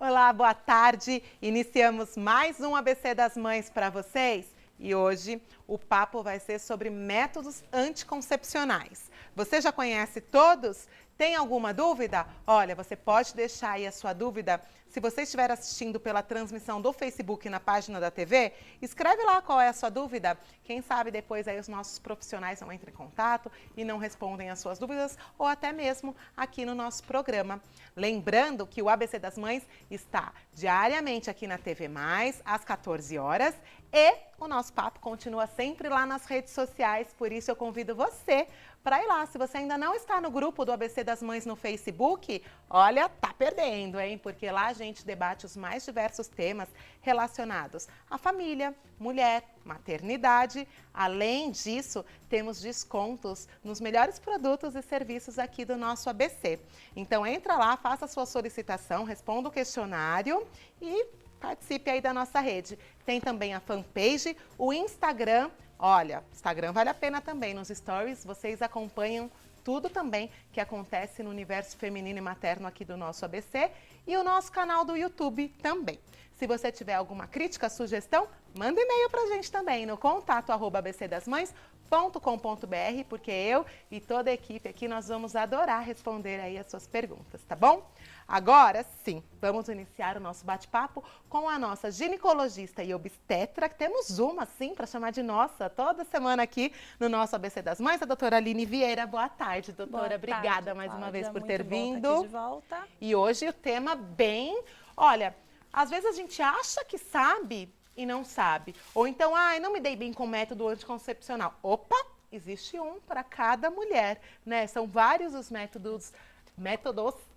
Olá, boa tarde. Iniciamos mais um ABC das Mães para vocês e hoje o papo vai ser sobre métodos anticoncepcionais. Você já conhece todos? Tem alguma dúvida? Olha, você pode deixar aí a sua dúvida. Se você estiver assistindo pela transmissão do Facebook na página da TV, escreve lá qual é a sua dúvida. Quem sabe depois aí os nossos profissionais não entram em contato e não respondem as suas dúvidas ou até mesmo aqui no nosso programa. Lembrando que o ABC das Mães está diariamente aqui na TV Mais, às 14 horas e o nosso papo continua sempre lá nas redes sociais, por isso eu convido você para ir lá. Se você ainda não está no grupo do ABC das Mães no Facebook, olha, tá perdendo, hein? Porque lá a gente debate os mais diversos temas relacionados à família, mulher, maternidade. Além disso, temos descontos nos melhores produtos e serviços aqui do nosso ABC. Então entra lá, faça a sua solicitação, responda o questionário e participe aí da nossa rede. Tem também a fanpage, o Instagram. Olha, Instagram vale a pena também. Nos stories vocês acompanham tudo também que acontece no universo feminino e materno aqui do nosso ABC e o nosso canal do YouTube também. Se você tiver alguma crítica, sugestão, manda e-mail pra gente também no contato@abcdasmães.com.br, porque eu e toda a equipe aqui nós vamos adorar responder aí as suas perguntas, tá bom? Agora sim, vamos iniciar o nosso bate-papo com a nossa ginecologista e obstetra, que temos uma, sim, para chamar de nossa, toda semana aqui no nosso ABC das Mães, a doutora Aline Vieira. Boa tarde, doutora. Obrigada mais uma vez por ter vindo. Aqui de volta. E hoje o tema bem... Olha, às vezes a gente acha que sabe e não sabe. Ou então, não me dei bem com o método anticoncepcional. Opa, existe um para cada mulher, né? São vários os métodos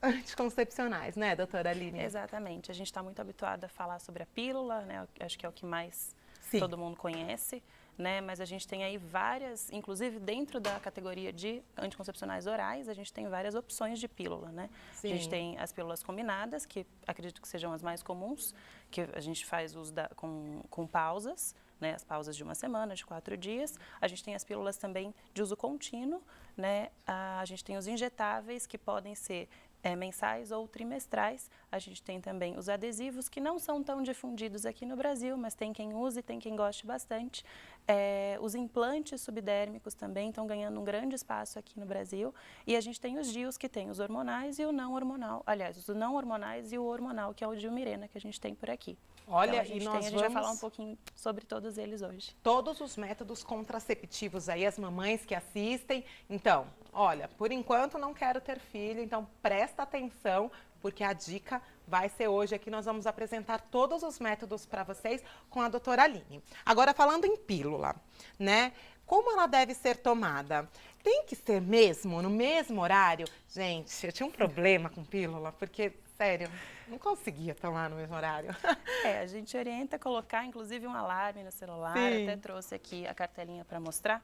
anticoncepcionais, né, doutora Aline? Exatamente. A gente está muito habituada a falar sobre a pílula, né? Acho que é o que mais todo mundo conhece, né? Mas a gente tem aí várias, inclusive dentro da categoria de anticoncepcionais orais, a gente tem várias opções de pílula, né? Sim. A gente tem as pílulas combinadas, que acredito que sejam as mais comuns, que a gente faz uso com pausas, né, as pausas de 1 semana, de 4 dias. A gente tem as pílulas também de uso contínuo, né? A gente tem os injetáveis, que podem ser mensais ou trimestrais. A gente tem também os adesivos, que não são tão difundidos aqui no Brasil, mas tem quem use, tem quem goste bastante. Os implantes subdérmicos também estão ganhando um grande espaço aqui no Brasil. E a gente tem os DIUs, que tem os hormonais e o não hormonal. Aliás, os não hormonais e o hormonal, que é o DIU Mirena, que a gente tem por aqui. Olha, então, a gente vai falar um pouquinho sobre todos eles hoje. Todos os métodos contraceptivos aí, as mamães que assistem. Então, olha, por enquanto não quero ter filho, então presta atenção, porque a dica vai ser hoje aqui. Nós vamos apresentar todos os métodos para vocês com a doutora Aline. Agora, falando em pílula, né? Como ela deve ser tomada? Tem que ser mesmo, no mesmo horário? Gente, eu tinha um problema com pílula, porque... Sério, não conseguia tomar no mesmo horário. A gente orienta a colocar, inclusive, um alarme no celular. Sim. Até trouxe aqui a cartelinha para mostrar.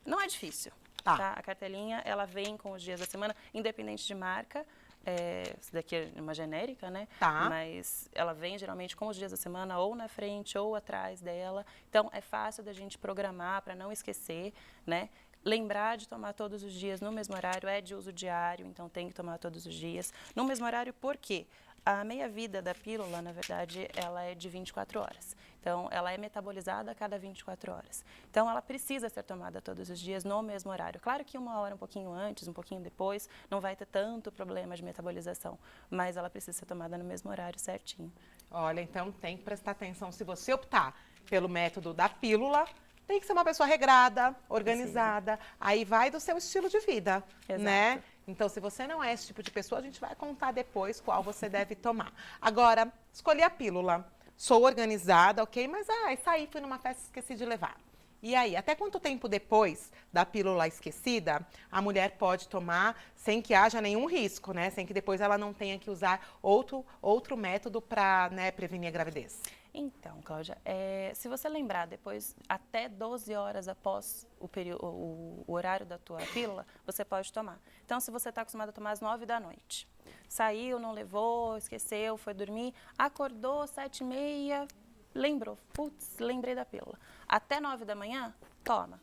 Não é difícil, tá? A cartelinha, ela vem com os dias da semana, independente de marca. Essa daqui é uma genérica, né? Tá. Mas ela vem geralmente com os dias da semana ou na frente ou atrás dela. Então, é fácil da gente programar para não esquecer, né? Lembrar de tomar todos os dias no mesmo horário, é de uso diário, então tem que tomar todos os dias. No mesmo horário, por quê? A meia-vida da pílula, na verdade, ela é de 24 horas. Então, ela é metabolizada a cada 24 horas. Então, ela precisa ser tomada todos os dias no mesmo horário. Claro que 1 hora um pouquinho antes, um pouquinho depois, não vai ter tanto problema de metabolização, mas ela precisa ser tomada no mesmo horário certinho. Olha, então tem que prestar atenção. Se você optar pelo método da pílula, tem que ser uma pessoa regrada, organizada. Precisa. Aí vai do seu estilo de vida, Exato. Né? Então, se você não é esse tipo de pessoa, a gente vai contar depois qual você deve tomar. Agora, escolhi a pílula. Sou organizada, ok? Mas, saí, fui numa festa e esqueci de levar. E aí, até quanto tempo depois da pílula esquecida, a mulher pode tomar sem que haja nenhum risco, né? Sem que depois ela não tenha que usar outro método para, né, prevenir a gravidez? Então, Cláudia, se você lembrar depois, até 12 horas após o horário da tua pílula, você pode tomar. Então, se você está acostumado a tomar às 9 da noite, saiu, não levou, esqueceu, foi dormir, acordou 7h30, lembrou, putz, lembrei da pílula. Até 9 da manhã, toma.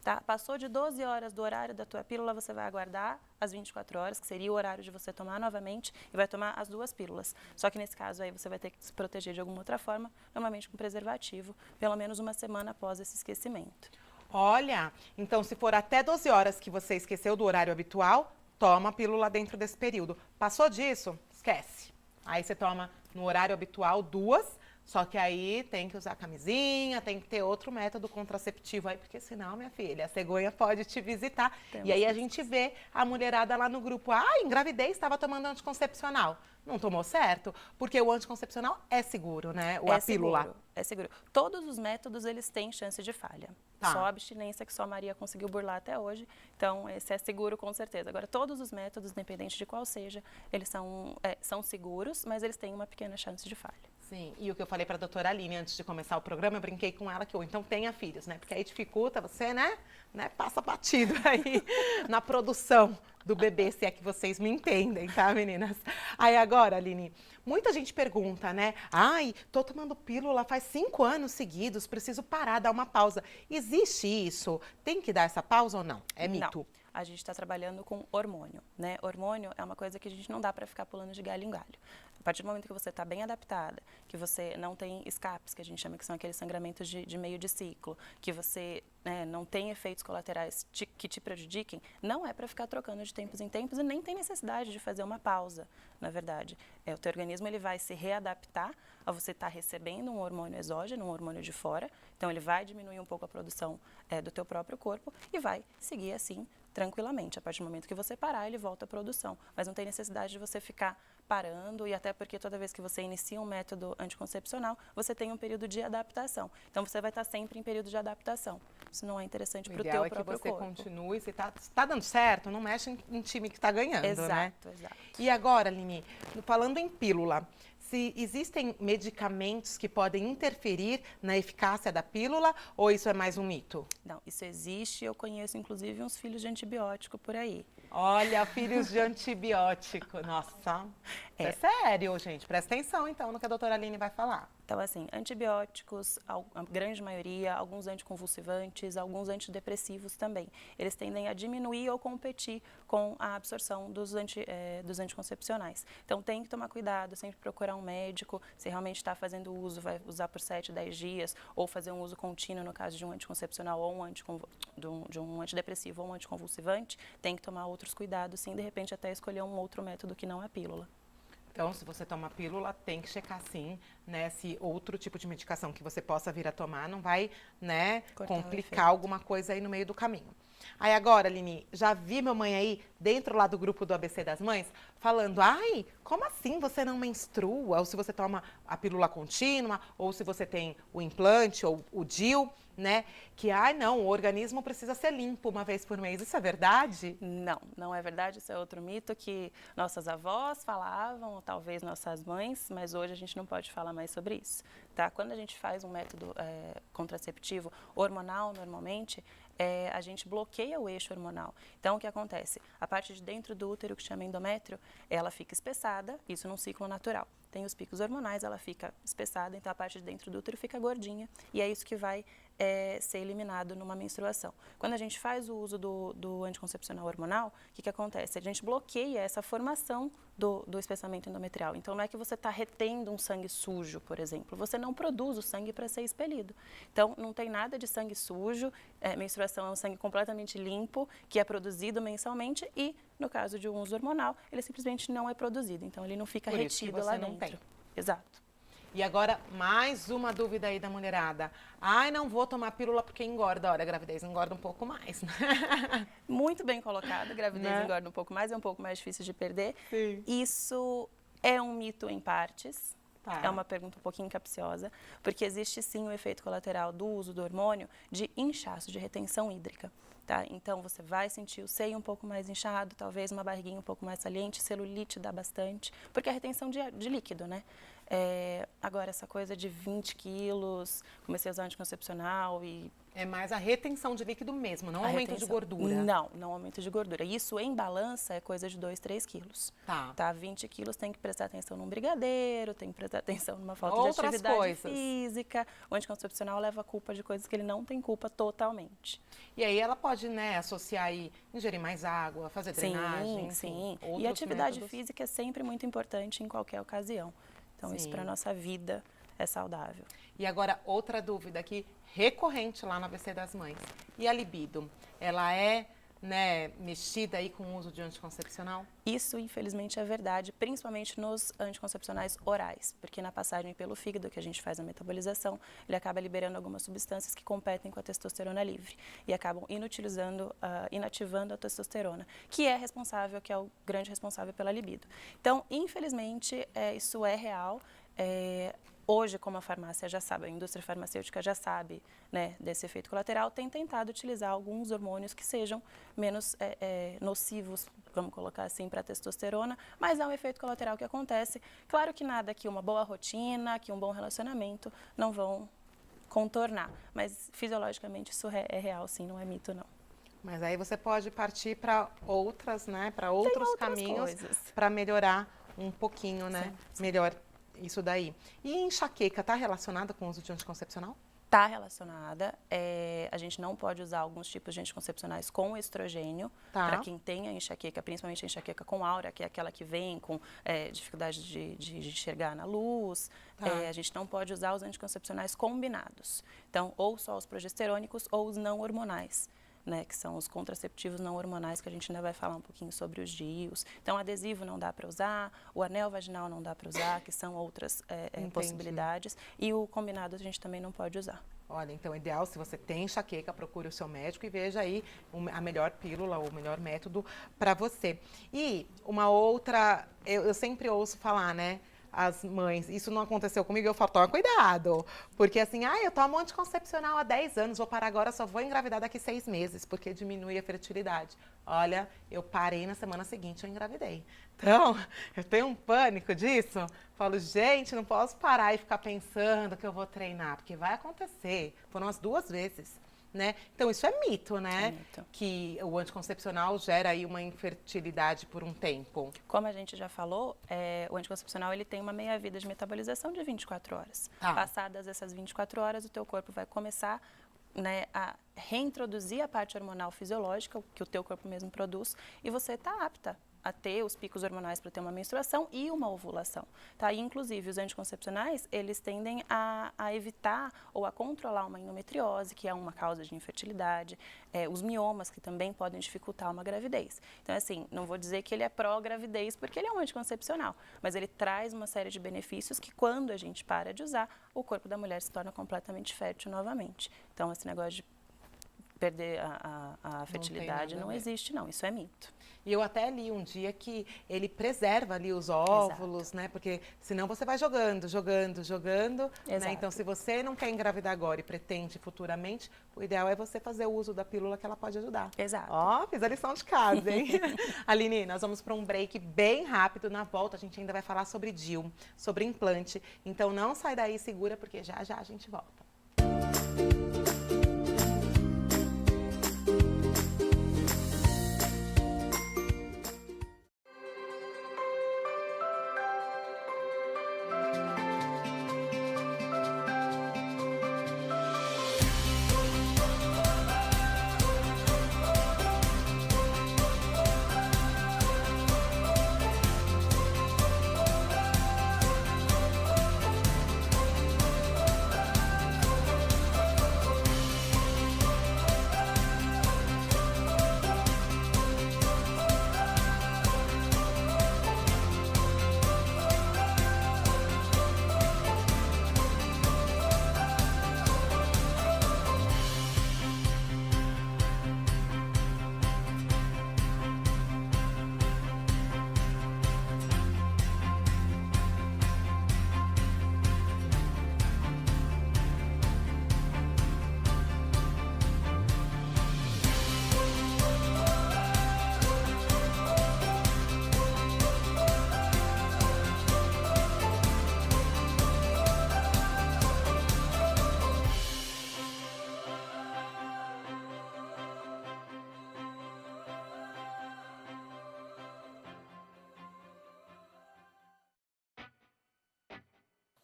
Tá? Passou de 12 horas do horário da tua pílula, você vai aguardar as 24 horas, que seria o horário de você tomar novamente, e vai tomar as 2 pílulas. Só que nesse caso aí você vai ter que se proteger de alguma outra forma, normalmente com preservativo, pelo menos uma semana após esse esquecimento. Olha, então se for até 12 horas que você esqueceu do horário habitual, toma a pílula dentro desse período. Passou disso, esquece. Aí você toma no horário habitual 2, só que aí tem que usar camisinha, tem que ter outro método contraceptivo aí, porque senão, minha filha, a cegonha pode te visitar. E aí a gente vê a mulherada lá no grupo, engravidei, estava tomando anticoncepcional. Não tomou certo, porque o anticoncepcional é seguro, né? A pílula. Seguro, é seguro. Todos os métodos, eles têm chance de falha. Tá. Só a abstinência que só a Maria conseguiu burlar até hoje. Então, esse é seguro com certeza. Agora, todos os métodos, independente de qual seja, eles são seguros, mas eles têm uma pequena chance de falha. Sim, e o que eu falei para a doutora Aline antes de começar o programa, eu brinquei com ela que, ou então tenha filhos, né? Porque aí dificulta você, né? Passa batido aí na produção do bebê, se é que vocês me entendem, tá, meninas? Aí agora, Aline, muita gente pergunta, né? Tô tomando pílula faz 5 anos seguidos, preciso parar, dar uma pausa. Existe isso? Tem que dar essa pausa ou não? É mito? Não. A gente está trabalhando com hormônio, né? Hormônio é uma coisa que a gente não dá para ficar pulando de galho em galho. A partir do momento que você está bem adaptada, que você não tem escapes, que a gente chama que são aqueles sangramentos de meio de ciclo, que você não tem efeitos colaterais que te prejudiquem, não é para ficar trocando de tempos em tempos e nem tem necessidade de fazer uma pausa, na verdade. O teu organismo ele vai se readaptar a você estar recebendo um hormônio exógeno, um hormônio de fora, então ele vai diminuir um pouco a produção do teu próprio corpo e vai seguir assim tranquilamente. A partir do momento que você parar, ele volta à produção. Mas não tem necessidade de você ficar parando, e até porque toda vez que você inicia um método anticoncepcional, você tem um período de adaptação. Então, você vai estar sempre em período de adaptação. Isso não é interessante para o teu próprio corpo. O ideal é que você continue, se está dando certo, não mexe em time que está ganhando, né? Exato. E agora, Aline, falando em pílula, se existem medicamentos que podem interferir na eficácia da pílula ou isso é mais um mito? Não, isso existe. Eu conheço, inclusive, uns filhos de antibiótico por aí. Olha, filhos de antibiótico. Nossa, é sério, gente. Presta atenção, então, no que a doutora Aline vai falar. Então, assim, antibióticos, a grande maioria, alguns anticonvulsivantes, alguns antidepressivos também. Eles tendem a diminuir ou competir com a absorção dos anticoncepcionais. Então, tem que tomar cuidado, sempre procurar um médico. Se realmente está fazendo uso, vai usar por 7, 10 dias, ou fazer um uso contínuo no caso de um anticoncepcional ou de um antidepressivo ou um anticonvulsivante, tem que tomar outros cuidados, sim, de repente até escolher um outro método que não a pílula. Então, se você toma pílula, tem que checar sim, né, se outro tipo de medicação que você possa vir a tomar não vai, né, complicar alguma coisa aí no meio do caminho. Aí agora, Aline, já vi mamãe aí dentro lá do grupo do ABC das Mães falando, como assim você não menstrua? Ou se você toma a pílula contínua, ou se você tem o implante ou o DIU, né? Que, não, o organismo precisa ser limpo uma vez por mês. Isso é verdade? Não, não é verdade. Isso é outro mito que nossas avós falavam, ou talvez nossas mães, mas hoje a gente não pode falar mais sobre isso, tá? Quando a gente faz um método contraceptivo hormonal, normalmente, a gente bloqueia o eixo hormonal. Então, o que acontece? A parte de dentro do útero, que chama endométrio, ela fica espessada, isso num ciclo natural. Tem os picos hormonais, ela fica espessada, então a parte de dentro do útero fica gordinha, e é isso que vai ser eliminado numa menstruação. Quando a gente faz o uso do anticoncepcional hormonal, o que acontece? A gente bloqueia essa formação do espessamento endometrial. Então, não é que você está retendo um sangue sujo, por exemplo. Você não produz o sangue para ser expelido. Então, não tem nada de sangue sujo. Menstruação é um sangue completamente limpo, que é produzido mensalmente e, no caso de um uso hormonal, ele simplesmente não é produzido. Então, ele não fica retido lá dentro. Tem. Exato. E agora, mais uma dúvida aí da mulherada. Não vou tomar pílula porque engorda. Olha, a gravidez engorda um pouco mais. Muito bem colocado. A gravidez engorda um pouco mais, é um pouco mais difícil de perder. Sim. Isso é um mito em partes. Tá. É uma pergunta um pouquinho capciosa, porque existe sim o efeito colateral do uso do hormônio de inchaço, de retenção hídrica. Tá? Então, você vai sentir o seio um pouco mais inchado, talvez uma barriguinha um pouco mais saliente, celulite dá bastante, porque é a retenção de líquido, né? Agora, essa coisa de 20 quilos, comecei a usar anticoncepcional e É mais a retenção de líquido mesmo, não A aumento de retenção. gordura. Não, não aumento de gordura. Isso em balança é coisa de 2, 3 quilos. Tá. 20 quilos tem que prestar atenção num brigadeiro, tem que prestar atenção numa falta Outras de atividade coisas. física. O anticoncepcional leva a culpa de coisas que ele não tem culpa totalmente. E aí ela pode, né, associar aí, ingerir mais água, fazer drenagem, Sim. enfim, E outros atividade métodos. física é sempre muito importante em qualquer ocasião. Então, isso Sim. para nossa vida é saudável. E agora, outra dúvida aqui, recorrente lá no ABC das Mães. E a libido? Ela é, né, mexida aí com o uso de anticoncepcional? Isso, infelizmente, é verdade, principalmente nos anticoncepcionais orais, porque na passagem pelo fígado, que a gente faz a metabolização, ele acaba liberando algumas substâncias que competem com a testosterona livre e acabam inativando a testosterona, que é responsável, que é o grande responsável pela libido. Então, infelizmente, isso é real. Hoje, como a farmácia já sabe, a indústria farmacêutica já sabe, né, desse efeito colateral, tem tentado utilizar alguns hormônios que sejam menos nocivos, vamos colocar assim, para a testosterona, mas é um efeito colateral que acontece. Claro que nada que uma boa rotina, que um bom relacionamento não vão contornar, mas fisiologicamente isso é real, sim, não é mito, não. Mas aí você pode partir para outras, né, para outros outras caminhos coisas. para melhorar um pouquinho, né, Sim. melhor isso daí. E enxaqueca está relacionada com o uso de anticoncepcional? Está relacionada. A gente não pode usar alguns tipos de anticoncepcionais com estrogênio, Tá. para quem tem a enxaqueca, principalmente a enxaqueca com áurea, que é aquela que vem com dificuldade de enxergar na luz. Tá. A gente não pode usar os anticoncepcionais combinados. Então, ou só os progesterônicos ou os não hormonais, né, que são os contraceptivos não hormonais, que a gente ainda vai falar um pouquinho sobre os DIUs. Então, adesivo não dá para usar, o anel vaginal não dá para usar, que são outras Entendi. possibilidades. E o combinado a gente também não pode usar. Olha, então é ideal, se você tem enxaqueca, procure o seu médico e veja aí a melhor pílula, o melhor método para você. E uma outra, eu sempre ouço falar, né? As mães, isso não aconteceu comigo, eu falo, toma cuidado. Porque assim, eu tomo anticoncepcional há 10 anos, vou parar agora, só vou engravidar daqui 6 meses, porque diminui a fertilidade. Olha, eu parei na semana seguinte, eu engravidei. Então, eu tenho um pânico disso. Falo, gente, não posso parar e ficar pensando que eu vou treinar, porque vai acontecer. Foram as 2 vezes. Né? Então, isso é mito, né? É mito. Que o anticoncepcional gera aí uma infertilidade por um tempo. Como a gente já falou, o anticoncepcional ele tem uma meia-vida de metabolização de 24 horas. Tá. Passadas essas 24 horas, o teu corpo vai começar, né, a reintroduzir a parte hormonal fisiológica, que o teu corpo mesmo produz, e você está apta a ter os picos hormonais para ter uma menstruação e uma ovulação, tá? E, inclusive, os anticoncepcionais, eles tendem a evitar ou a controlar uma endometriose, que é uma causa de infertilidade, os miomas, que também podem dificultar uma gravidez. Então, assim, não vou dizer que ele é pró-gravidez, porque ele é um anticoncepcional, mas ele traz uma série de benefícios que, quando a gente para de usar, o corpo da mulher se torna completamente fértil novamente. Então, esse negócio de perder a fertilidade nada a não ver. existe, não. Isso é mito. E eu até li um dia que ele preserva ali os óvulos, né? Porque senão você vai jogando, né? Exato. Então, se você não quer engravidar agora e pretende futuramente, o ideal é você fazer o uso da pílula que ela pode ajudar. Exato. Ó, fiz a lição de casa, hein? Aline, nós vamos para um break bem rápido. Na volta, a gente ainda vai falar sobre DIU, sobre implante. Então, não sai daí, segura, porque já já a gente volta.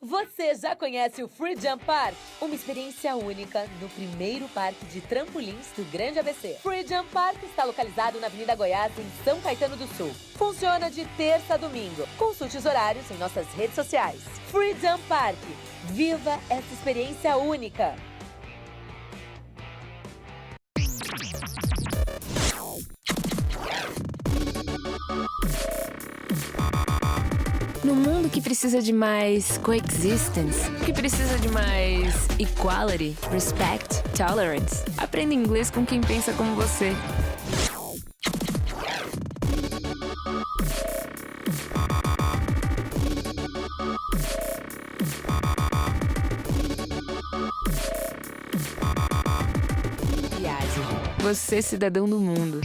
Você já conhece o Free Jump Park? Uma experiência única no primeiro parque de trampolins do Grande ABC. Free Jump Park está localizado na Avenida Goiás, em São Caetano do Sul. Funciona de terça a domingo. Consulte os horários em nossas redes sociais. Free Jump Park. Viva essa experiência única! No mundo que precisa de mais coexistence, que precisa de mais equality, respect, tolerance, aprenda inglês com quem pensa como você. IAD. Você, cidadão do mundo.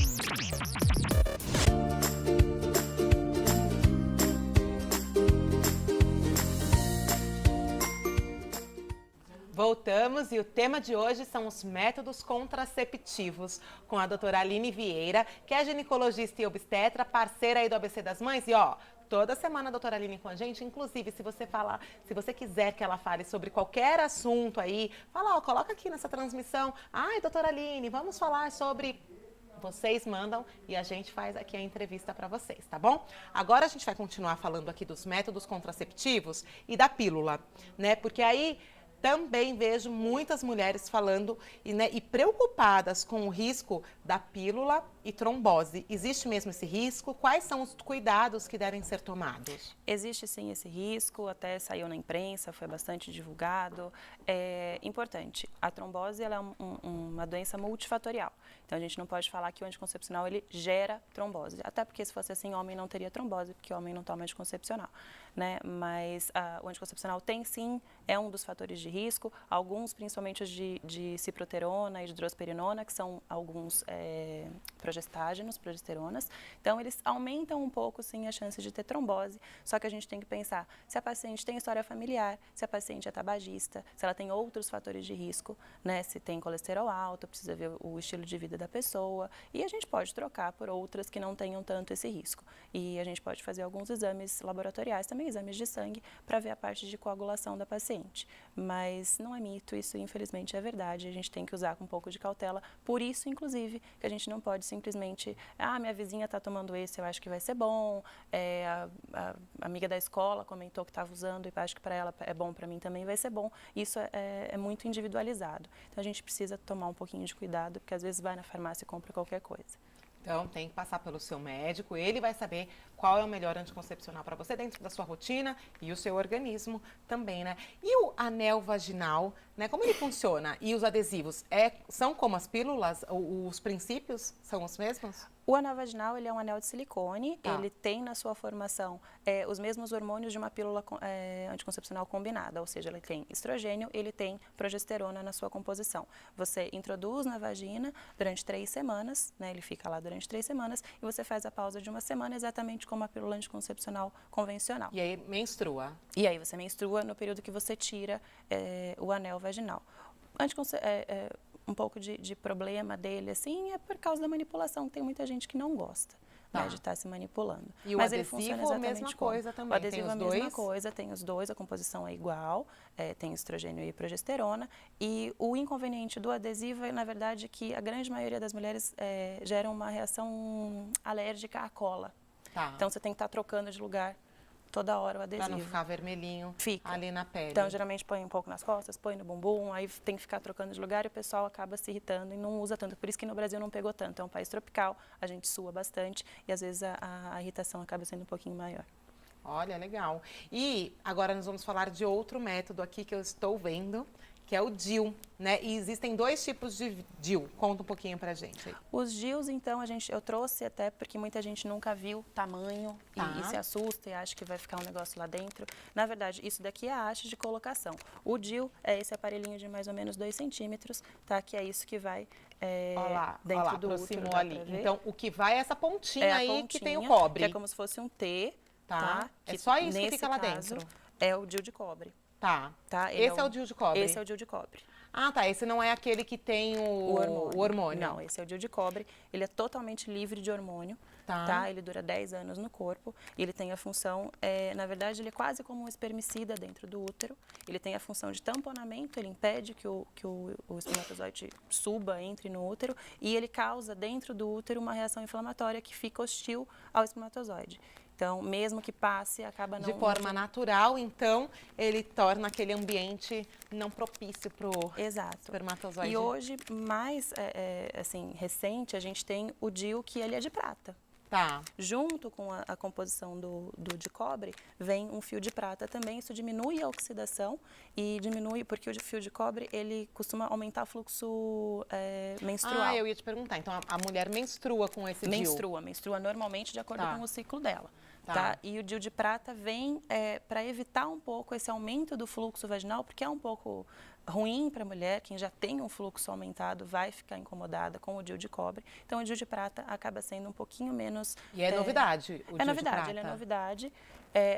Voltamos e o tema de hoje são os métodos contraceptivos com a doutora Aline Vieira, que é ginecologista e obstetra, parceira aí do ABC das Mães. E ó, toda semana a doutora Aline com a gente, inclusive se você quiser que ela fale sobre qualquer assunto aí, fala, ó, coloca aqui nessa transmissão. Ai, doutora Aline, vamos falar sobre... Vocês mandam e a gente faz aqui a entrevista para vocês, tá bom? Agora a gente vai continuar falando aqui dos métodos contraceptivos e da pílula, né? Porque aí também vejo muitas mulheres falando e preocupadas com o risco da pílula e trombose. Existe mesmo esse risco? Quais são os cuidados que devem ser tomados? Existe sim esse risco, até saiu na imprensa, foi bastante divulgado. É importante, a trombose ela é uma doença multifatorial. Então a gente não pode falar que o anticoncepcional ele gera trombose. Até porque se fosse assim, homem não teria trombose, porque homem não toma anticoncepcional, né? Mas o anticoncepcional tem sim, é um dos fatores de risco. Alguns, principalmente os de ciproterona e de drosperinona, que são alguns progestágenos, progesteronas. Então eles aumentam um pouco sim a chance de ter trombose. Só que a gente tem que pensar se a paciente tem história familiar, se a paciente é tabagista, se ela tem outros fatores de risco, né? Se tem colesterol alto, precisa ver o estilo de vida da pessoa. E a gente pode trocar por outras que não tenham tanto esse risco. E a gente pode fazer alguns exames laboratoriais também, exames de sangue, para ver a parte de coagulação da paciente. Mas não é mito, isso infelizmente é verdade. A gente tem que usar com um pouco de cautela. Por isso, inclusive, que a gente não pode simplesmente, minha vizinha está tomando esse, eu acho que vai ser bom. A amiga da escola comentou que estava usando e acho que para ela é bom, para mim também vai ser bom. Isso é muito individualizado. Então a gente precisa tomar um pouquinho de cuidado, porque às vezes vai na farmácia e compra qualquer coisa. Então, tem que passar pelo seu médico, ele vai saber qual é o melhor anticoncepcional para você dentro da sua rotina e o seu organismo também, né? E o anel vaginal, né? Como ele funciona? E os adesivos, são como as pílulas? Os princípios são os mesmos? O anel vaginal ele é um anel de silicone, Tá. ele tem na sua formação os mesmos hormônios de uma pílula anticoncepcional combinada, ou seja, ele tem estrogênio, ele tem progesterona na sua composição. Você introduz na vagina durante 3 semanas, né, ele fica lá durante 3 semanas, e você faz a pausa de 1 semana exatamente como a pílula anticoncepcional convencional. E aí menstrua. E aí você menstrua no período que você tira o anel vaginal. Um pouco de problema dele, assim, é por causa da manipulação. Tem muita gente que não gosta, Tá. né, de estar se manipulando. E o Mas ele adesivo, funciona a exatamente mesma como? coisa também, O adesivo tem é a os mesma dois? coisa, tem os dois, a composição é igual, tem estrogênio e progesterona. E o inconveniente do adesivo é, na verdade, que a grande maioria das mulheres geram uma reação alérgica à cola. Tá. Então você tem que estar trocando de lugar toda hora o adesivo. Para não ficar vermelhinho Fica. ali na pele. Então, geralmente põe um pouco nas costas, põe no bumbum, aí tem que ficar trocando de lugar e o pessoal acaba se irritando e não usa tanto. Por isso que no Brasil não pegou tanto. É um país tropical, a gente sua bastante e às vezes a irritação acaba sendo um pouquinho maior. Olha, legal. E agora nós vamos falar de outro método aqui que eu estou vendo, que é o DIU, né? E existem 2 tipos de DIU. Conta um pouquinho pra gente aí. Os DIUs, então, eu trouxe até porque muita gente nunca viu tamanho e se assusta e acha que vai ficar um negócio lá dentro. Na verdade, isso daqui é a haste de colocação. O DIU é esse aparelhinho de mais ou menos 2 centímetros, tá? Que é isso que vai dentro do útero. Aproximou ali. Então, o que vai é essa pontinha a aí pontinha, que tem o cobre. que é como se fosse um T, tá? É só isso que nesse fica lá caso, dentro. É o DIU de cobre. Tá. Tá? Ele Esse é o DIU de cobre? Esse é o DIU de cobre. Ah, tá. Esse não é aquele que tem o hormônio. Não, esse é o DIU de cobre. Ele é totalmente livre de hormônio. Tá. Ele dura 10 anos no corpo. E ele tem a função, na verdade, ele é quase como um espermicida dentro do útero. Ele tem a função de tamponamento, ele impede que o espermatozoide suba, entre no útero. E ele causa dentro do útero uma reação inflamatória que fica hostil ao espermatozoide. Então, mesmo que passe, acaba não... De forma natural, então, ele torna aquele ambiente não propício para o espermatozoide. E hoje, mais assim, recente, a gente tem o DIU, que ele é de prata. Tá. Junto com a composição do de cobre, vem um fio de prata também. Isso diminui a oxidação e diminui, porque o fio de cobre, ele costuma aumentar o fluxo menstrual. Ah, eu ia te perguntar. Então, a mulher menstrua com esse DIU? Menstrua normalmente de acordo com o ciclo dela. Tá? E o DIU de prata vem para evitar um pouco esse aumento do fluxo vaginal, porque é um pouco ruim para a mulher. Quem já tem um fluxo aumentado vai ficar incomodada com o DIU de cobre. Então, o DIU de prata acaba sendo um pouquinho menos... E é novidade o DIU de prata? É novidade, ele é novidade.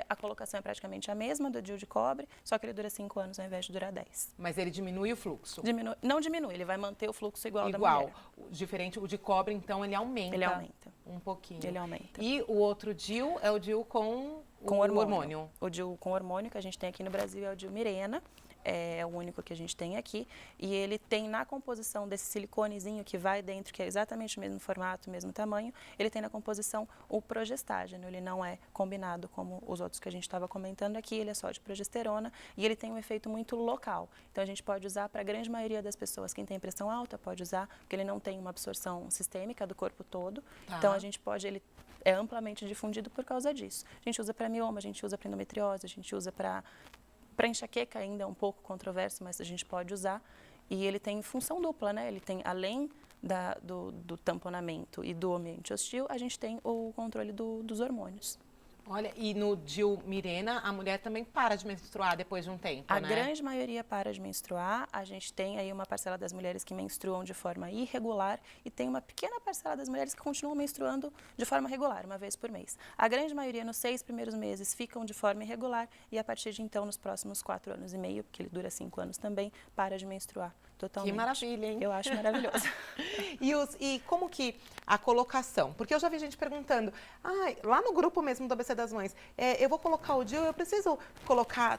A colocação é praticamente a mesma do DIU de cobre, só que ele dura 5 anos ao invés de durar 10. Mas ele diminui o fluxo? Não diminui, ele vai manter o fluxo igual da mulher. Diferente, o de cobre, então, ele aumenta. Ele aumenta. Um pouquinho. Ele aumenta. E o outro DIU é o DIU com hormônio. O DIU com hormônio que a gente tem aqui no Brasil é o DIU Mirena. É o único que a gente tem aqui, e ele tem na composição desse siliconezinho que vai dentro, que é exatamente o mesmo formato, o mesmo tamanho, ele tem na composição o progestágeno. Ele não é combinado como os outros que a gente estava comentando aqui, ele é só de progesterona e ele tem um efeito muito local. Então a gente pode usar para a grande maioria das pessoas. Quem tem pressão alta pode usar, porque ele não tem uma absorção sistêmica do corpo todo. Então a gente pode, ele é amplamente difundido por causa disso. A gente usa para mioma, a gente usa para endometriose, a gente usa para enxaqueca, ainda é um pouco controverso, mas a gente pode usar. E ele tem função dupla, né? Ele tem, além do tamponamento e do ambiente hostil, a gente tem o controle dos hormônios. Olha, e no DIU Mirena, a mulher também para de menstruar depois de um tempo, A né? grande maioria para de menstruar. A gente tem aí uma parcela das mulheres que menstruam de forma irregular e tem uma pequena parcela das mulheres que continuam menstruando de forma regular, uma vez por mês. A grande maioria, nos 6 primeiros meses, ficam de forma irregular e a partir de então, nos próximos 4 anos e meio, porque ele dura 5 anos também, para de menstruar totalmente. Que maravilha, hein? Eu acho maravilhoso. E como que a colocação? Porque eu já vi gente perguntando, lá no grupo mesmo do ABC das Mães, eu vou colocar o DIU, eu preciso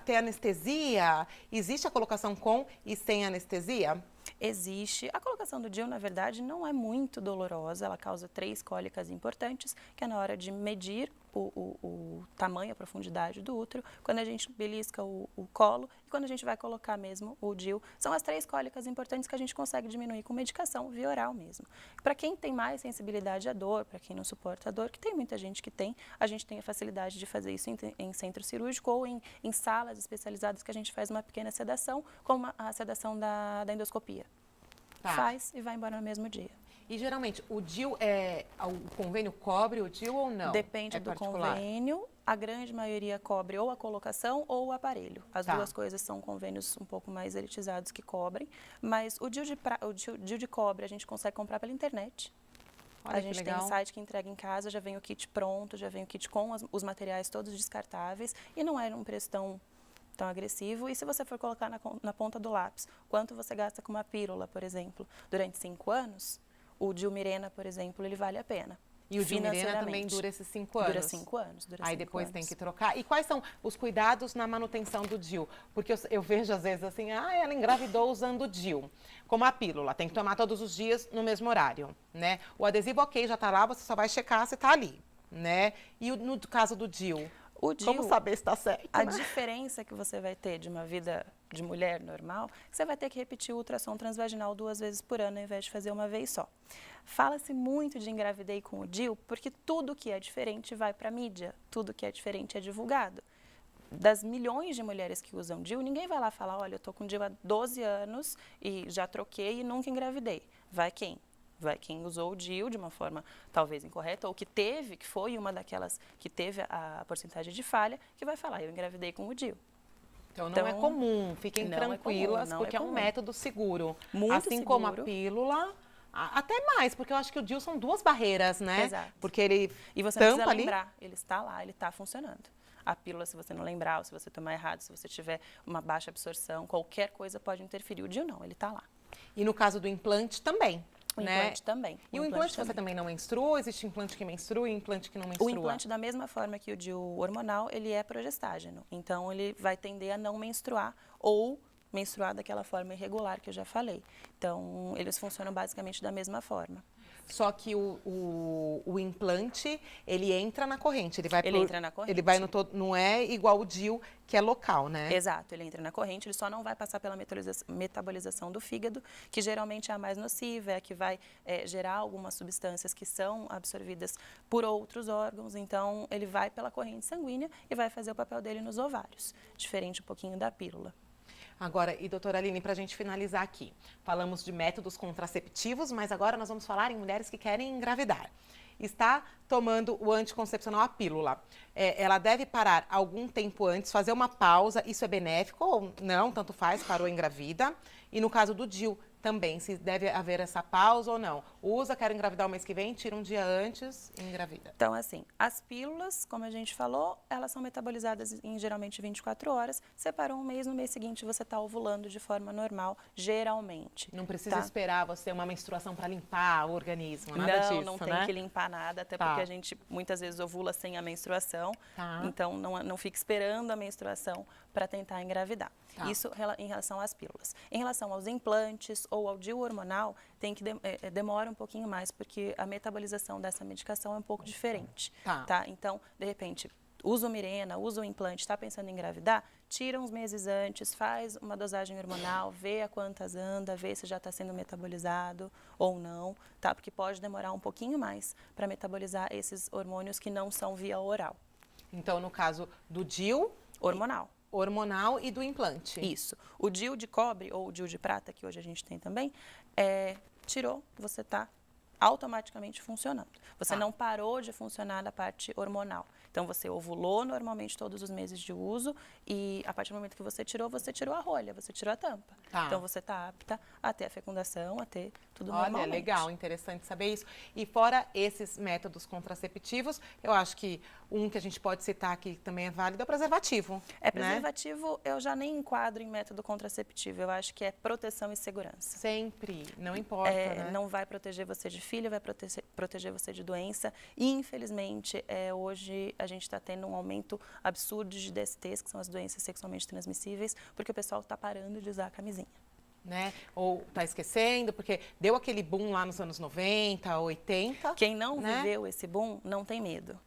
ter anestesia? Existe a colocação com e sem anestesia? Existe. A colocação do DIU, na verdade, não é muito dolorosa. Ela causa 3 cólicas importantes, que é na hora de medir o tamanho, a profundidade do útero, quando a gente belisca o colo e quando a gente vai colocar mesmo o DIU. São as 3 cólicas importantes que a gente consegue diminuir com medicação via oral mesmo. Para quem tem mais sensibilidade à dor, para quem não suporta a dor, que tem muita gente que tem, a gente tem a facilidade de fazer isso em centro cirúrgico ou em salas especializadas que a gente faz uma pequena sedação, como a sedação da endoscopia. Faz e vai embora no mesmo dia. E geralmente, o DIU, o convênio cobre o DIU ou não? Depende do convênio. A grande maioria cobre ou a colocação ou o aparelho. As duas coisas são convênios um pouco mais elitizados que cobrem. Mas o DIU de cobre a gente consegue comprar pela internet. Olha, a gente tem um site que entrega em casa, já vem o kit pronto, já vem o kit com os materiais todos descartáveis e não é um preço tão agressivo. E se você for colocar na ponta do lápis, quanto você gasta com uma pílula, por exemplo, durante 5 anos, o DIU Mirena, por exemplo, ele vale a pena. E o DIU Mirena também dura esses 5 anos? Dura 5 anos. Aí depois tem que trocar. E quais são os cuidados na manutenção do DIU? Porque eu vejo às vezes assim, ela engravidou usando o DIU. Como a pílula, tem que tomar todos os dias no mesmo horário, né? O adesivo, ok, já tá lá, você só vai checar se tá ali, né? E no caso do DIU? Como saber se está certo? A diferença que você vai ter de uma vida de mulher normal, você vai ter que repetir o ultrassom transvaginal 2 vezes por ano, ao invés de fazer uma vez só. Fala-se muito de engravidei com o DIU, porque tudo que é diferente vai para a mídia, tudo que é diferente é divulgado. Das milhões de mulheres que usam DIU, ninguém vai lá falar, olha, eu estou com DIU há 12 anos e já troquei e nunca engravidei. Vai quem? Vai quem usou o DIU de uma forma talvez incorreta ou que foi uma daquelas que teve a porcentagem de falha, que vai falar, eu engravidei com o DIU. Então não é comum, fiquem tranquilas, porque é um método seguro. Muito assim seguro. como a pílula, até mais, porque eu acho que o DIU são 2 barreiras, né? Exato. Porque ele e você tampa precisa ali. lembrar, ele está lá, ele está funcionando. A pílula, se você não lembrar, ou se você tomar errado, se você tiver uma baixa absorção, qualquer coisa pode interferir. O DIU não, ele está lá. E no caso do implante também, O né? implante também. E o implante você também não menstrua? Existe implante que menstrua e implante que não menstrua? O implante, da mesma forma que o DIU hormonal, ele é progestágeno. Então, ele vai tender a não menstruar ou menstruar daquela forma irregular que eu já falei. Então, eles funcionam basicamente da mesma forma. Só que o implante, ele entra na corrente. Ele entra na corrente. Ele vai não é igual o DIU, que é local, né? Exato, ele entra na corrente, ele só não vai passar pela metabolização do fígado, que geralmente é a mais nociva, é a que vai gerar algumas substâncias que são absorvidas por outros órgãos. Então, ele vai pela corrente sanguínea e vai fazer o papel dele nos ovários, diferente um pouquinho da pílula. Agora, e doutora Aline, para a gente finalizar aqui, falamos de métodos contraceptivos, mas agora nós vamos falar em mulheres que querem engravidar. Está tomando o anticoncepcional, a pílula. Ela deve parar algum tempo antes, fazer uma pausa, isso é benéfico ou não, tanto faz, parou e engravida. E no caso do DIU também, se deve haver essa pausa ou não. Usa, quero engravidar o mês que vem, tira um dia antes e engravida. Então, assim, as pílulas, como a gente falou, elas são metabolizadas em geralmente 24 horas. Separou um mês, no mês seguinte você está ovulando de forma normal, geralmente. Não precisa esperar você uma menstruação para limpar o organismo, nada disso, não tem que limpar nada, até porque a gente muitas vezes ovula sem a menstruação. Então, não fique esperando a menstruação para tentar engravidar. Isso em relação às pílulas. Em relação aos implantes ou ao DIU hormonal, demora um pouquinho mais, porque a metabolização dessa medicação é um pouco diferente. Tá? Então, de repente, usa o Mirena, usa o implante, está pensando em engravidar, tira uns meses antes, faz uma dosagem hormonal, vê a quantas anda, vê se já está sendo metabolizado ou não, tá? Porque pode demorar um pouquinho mais para metabolizar esses hormônios que não são via oral. Então, no caso do DIU... Hormonal e do implante. Isso. O DIU de cobre ou o DIU de prata, que hoje a gente tem também, tirou, você está automaticamente funcionando. Você não parou de funcionar da parte hormonal. Então, você ovulou normalmente todos os meses de uso e a partir do momento que você tirou a rolha, você tirou a tampa. Então, você está apta a ter a fecundação, a ter tudo normalmente. Olha, legal, interessante saber isso. E fora esses métodos contraceptivos, eu acho que um que a gente pode citar aqui que também é válido é o preservativo. Preservativo eu já nem enquadro em método contraceptivo, eu acho que é proteção e segurança. Sempre, não importa, né? Não vai proteger você de filho, vai proteger você de doença. E, infelizmente, hoje a gente está tendo um aumento absurdo de DSTs, que são as doenças sexualmente transmissíveis, porque o pessoal está parando de usar a camisinha. Né? Ou está esquecendo, porque deu aquele boom lá nos anos 90, 80. Quem não viveu esse boom não tem medo.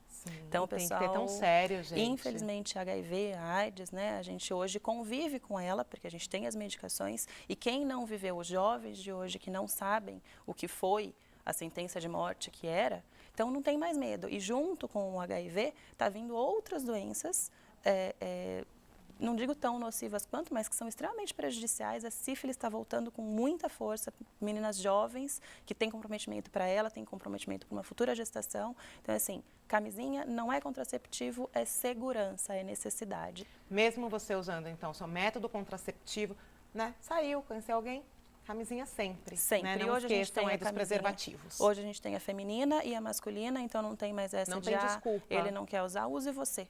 Sim, então, o pessoal, tem que ter tão sério, gente. Infelizmente, a HIV, a AIDS, né, a gente hoje convive com ela, porque a gente tem as medicações, e quem não viveu, os jovens de hoje que não sabem o que foi a sentença de morte que era, então não tem mais medo. E junto com o HIV, está vindo outras doenças, não digo tão nocivas quanto, mas que são extremamente prejudiciais. A sífilis está voltando com muita força, meninas jovens que têm comprometimento para ela, têm comprometimento para uma futura gestação. Então, assim, camisinha não é contraceptivo, é segurança, é necessidade. Mesmo você usando, então, seu método contraceptivo, né? Saiu, conheceu alguém? Camisinha sempre. Sempre. Né? Não e hoje a gente tem aí a dos preservativos. Hoje a gente tem a feminina e a masculina, então não tem mais essa não de tem desculpa. Ele não quer usar, use você.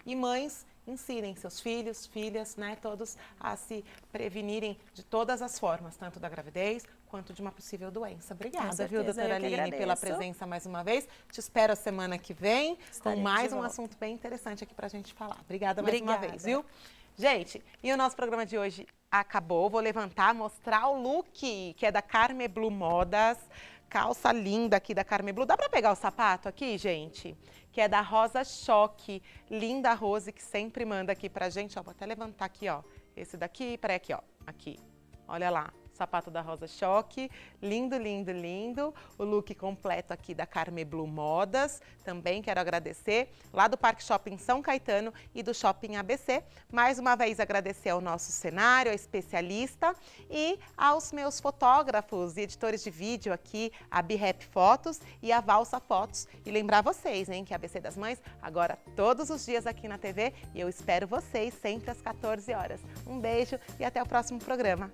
E mães, ensinem seus filhos, filhas, né, todos a se prevenirem de todas as formas, tanto da gravidez quanto de uma possível doença. Obrigada, viu, doutora Aline, pela presença mais uma vez. Te espero a semana que vem com mais um assunto bem interessante aqui pra gente falar. Obrigada mais uma vez, viu? Gente, e o nosso programa de hoje acabou. Vou levantar, mostrar o look, que é da Carme Blue Modas. Calça linda aqui da Carme Blue. Dá pra pegar o sapato aqui, gente? Que é da Rosa Choque. Linda Rose, que sempre manda aqui pra gente. Ó, vou até levantar aqui, ó. Esse daqui, peraí, aqui, ó. Aqui. Olha lá. Sapato da Rosa Choque, lindo, lindo, lindo. O look completo aqui da Carme Blue Modas. Também quero agradecer lá do Parque Shopping São Caetano e do Shopping ABC. Mais uma vez agradecer ao nosso cenário, a especialista e aos meus fotógrafos e editores de vídeo aqui, a BeHap Fotos e a Valsa Fotos. E lembrar vocês, hein, que a ABC das Mães agora todos os dias aqui na TV e eu espero vocês sempre às 14 horas. Um beijo e até o próximo programa.